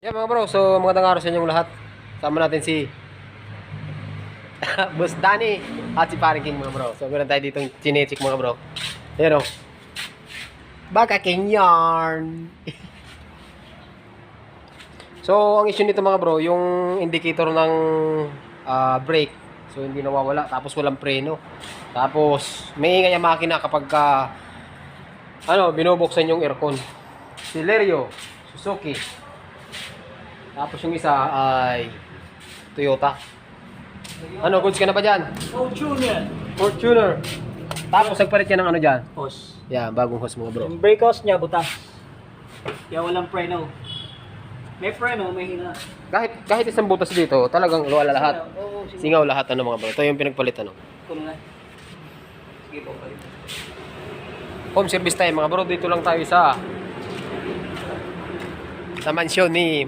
Yeah mga bro, so magandang araw sa inyong lahat. Sama natin si Boss Danny at si Paring King mga bro. So meron tayo ditong chinecheck mga bro. Ayan o. Baka King yarn. So ang issue nito mga bro, yung indicator ng brake. So hindi nawawala, tapos walang preno. Tapos may ingay ang makina kapag binubuksan yung aircon. Celerio, Suzuki. Tapos yung isa ay Toyota. Ano, goods ka na ba dyan? Fortuner. Fortuner. Tapos nagpalit ka ng ano dyan? Hose. Yan, bagong hose mga bro. Yung brake hose niya, butas. Kaya walang preno. May preno, may hina. Kahit isang butas dito, talagang wala lahat. Oo, sige. Singaw lahat mga bro. Ito yung pinagpalit ano. Kuno na. Sige po, palit. Home service tayo mga bro. Dito lang tayo sa mansyon ni